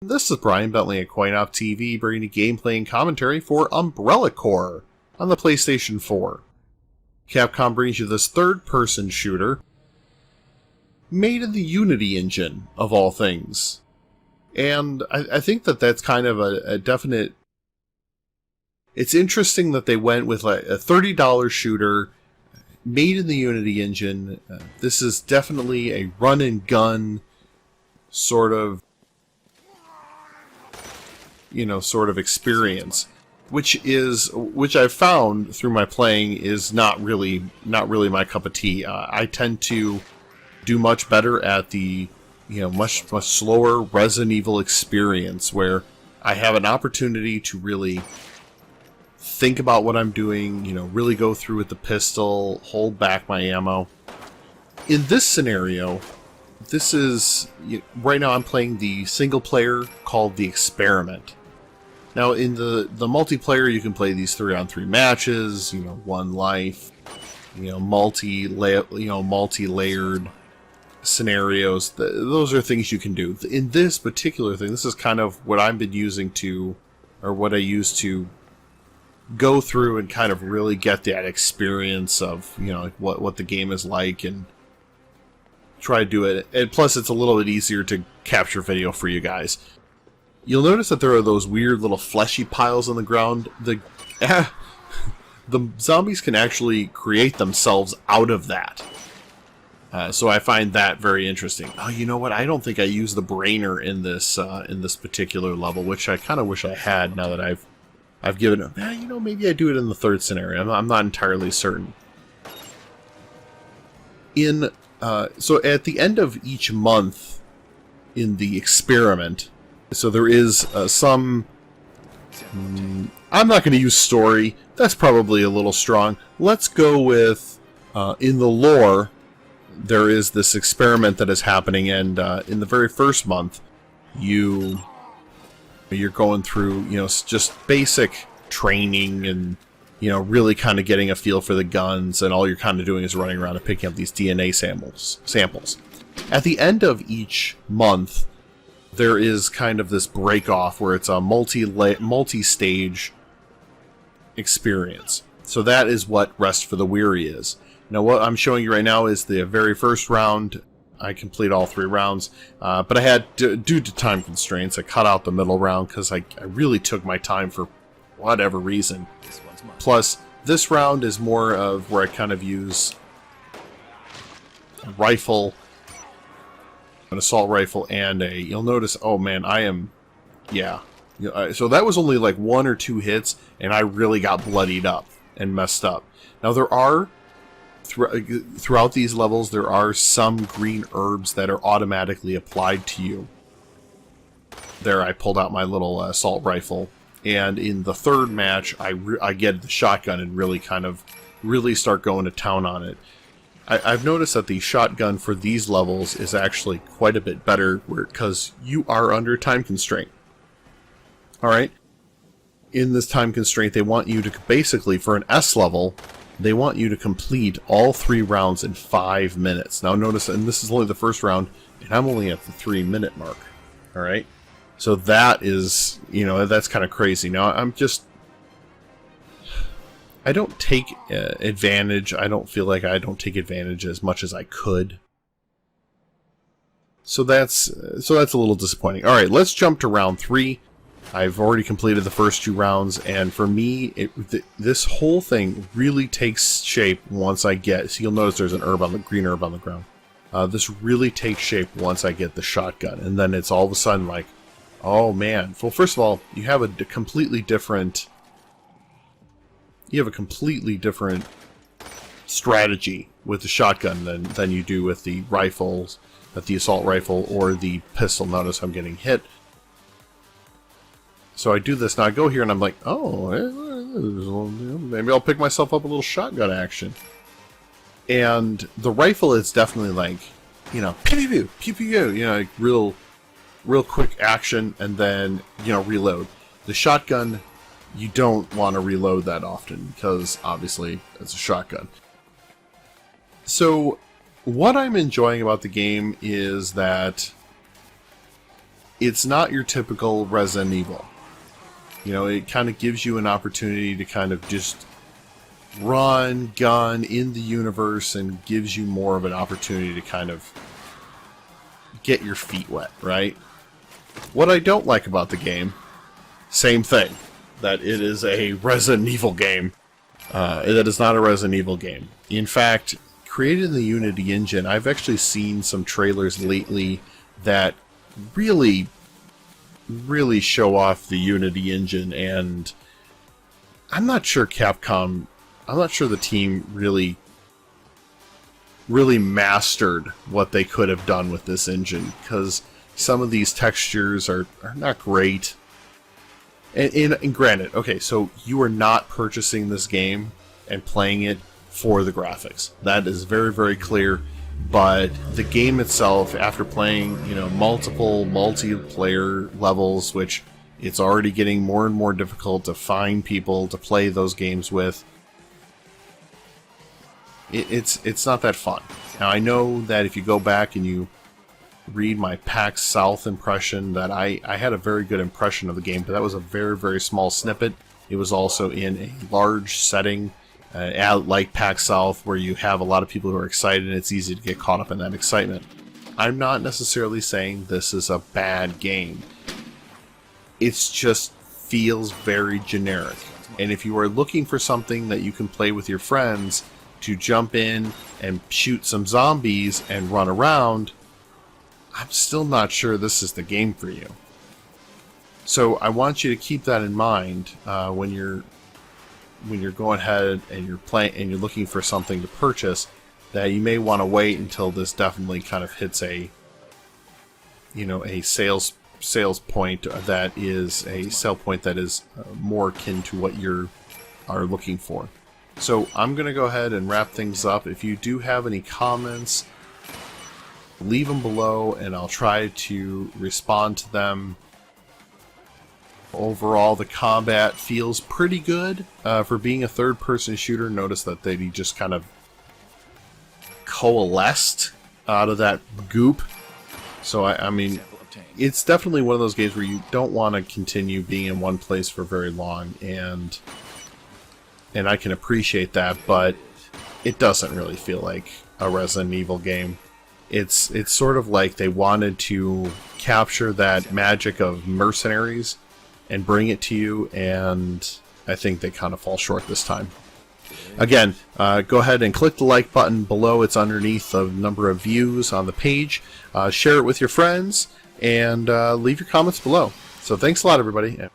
This is Brian Bentley at CoinOpTV bringing you gameplay and commentary for Umbrella Corps on the PlayStation 4. Capcom brings you this third-person shooter made in the Unity engine, of all things. And I think that that's kind of a definite... It's interesting that they went with like a $30 shooter made in the Unity engine. This is definitely a run-and-gun sort of experience, which I've found through my playing is not really my cup of tea. I tend to do much better at the much slower Resident Evil experience, where I have an opportunity to really think about what I'm doing, really go through with the pistol, hold back my ammo. In this scenario, this is right now I'm playing the single player called The Experiment. Now, in the multiplayer, you can play these 3-on-3 matches, one life, multi-layered scenarios. Those are things you can do. In this particular thing, this is kind of what I've been using what I use to go through and kind of really get that experience of, what the game is like and try to do it. And plus, it's a little bit easier to capture video for you guys. You'll notice that there are those weird little fleshy piles on the ground. The zombies can actually create themselves out of that. So I find that very interesting. Oh, you know what? I don't think I used the brainer in this particular level, which I kind of wish I had. Now that I've given it, maybe I do it in the third scenario. I'm not entirely certain. So at the end of each month in the experiment. So there is some... I'm not going to use story. That's probably a little strong. Let's go with, in the lore, there is this experiment that is happening, and in the very first month, you're going through, just basic training and, really kind of getting a feel for the guns, and all you're kind of doing is running around and picking up these DNA samples. At the end of each month, there is kind of this break-off where it's a multi-stage experience. So that is what Rest for the Weary is. Now, what I'm showing you right now is the very first round. I complete all 3 rounds, but I had, due to time constraints, I cut out the middle round because I really took my time for whatever reason. Plus, this round is more of where I kind of use a rifle, an assault rifle, and you'll notice, oh man, so that was only like 1 or 2 hits, and I really got bloodied up and messed up. Now there are, throughout these levels, there are some green herbs that are automatically applied to you. There, I pulled out my little assault rifle, and in the third match, I get the shotgun and really start going to town on it. I've noticed that the shotgun for these levels is actually quite a bit better because you are under time constraint. Alright? In this time constraint, they want you to basically, for an S level, they want you to complete all 3 rounds in 5 minutes. Now notice, and this is only the first round, and I'm only at the 3-minute mark. Alright? So that is, that's kind of crazy. Now, I don't take advantage. I don't feel like I don't take advantage as much as I could. So that's a little disappointing. All right, let's jump to round 3. I've already completed the first 2 rounds, and for me, this whole thing really takes shape once I get. So you'll notice there's an green herb on the ground. This really takes shape once I get the shotgun, and then it's all of a sudden like, oh man. Well, first of all, you have a completely different strategy with the shotgun than you do with the rifles, with the assault rifle or the pistol. Notice I'm getting hit. So I do this. Now I go here and I'm like, oh, maybe I'll pick myself up a little shotgun action. And the rifle is definitely like, pew pew pew pew pew, like real quick action, and then, reload. The shotgun, you don't want to reload that often because obviously it's a shotgun. So what I'm enjoying about the game is that it's not your typical Resident Evil. You know, it kind of gives you an opportunity to kind of just run, gun in the universe, and gives you more of an opportunity to kind of get your feet wet, right? What I don't like about the game, same thing, that it is a Resident Evil game. That is not a Resident Evil game. In fact, created in the Unity engine, I've actually seen some trailers lately that really show off the Unity engine, and I'm not sure Capcom, I'm not sure the team really mastered what they could have done with this engine, because some of these textures are not great. And granted, okay, so you are not purchasing this game and playing it for the graphics. That is very, very clear. But the game itself, after playing, you know, multiple multiplayer levels, which it's already getting more and more difficult to find people to play those games with, it's not that fun. Now, I know that if you go back and you read my PAX South impression, that I had a very good impression of the game, but that was a very, very small snippet. It was also in a large setting, like PAX South, where you have a lot of people who are excited, and it's easy to get caught up in that excitement. I'm not necessarily saying this is a bad game. It just feels very generic. And if you are looking for something that you can play with your friends to jump in and shoot some zombies and run around, I'm still not sure this is the game for you. So I want you to keep that in mind when you're going ahead and you're playing and you're looking for something to purchase, that you may want to wait until this definitely kind of hits a, you know, a sales point that is a sell point that is more akin to what you are looking for. So I'm going to go ahead and wrap things up. If you do have any comments, leave them below and I'll try to respond to them. Overall, the combat feels pretty good for being a third-person shooter. Notice that they just kind of coalesced out of that goop. So I mean, it's definitely one of those games where you don't want to continue being in one place for very long, and I can appreciate that, but it doesn't really feel like a Resident Evil game. It's sort of like they wanted to capture that magic of Mercenaries and bring it to you, and I think they kind of fall short this time. Again, go ahead and click the like button below. It's underneath the number of views on the page. Share it with your friends, and leave your comments below. So thanks a lot, everybody.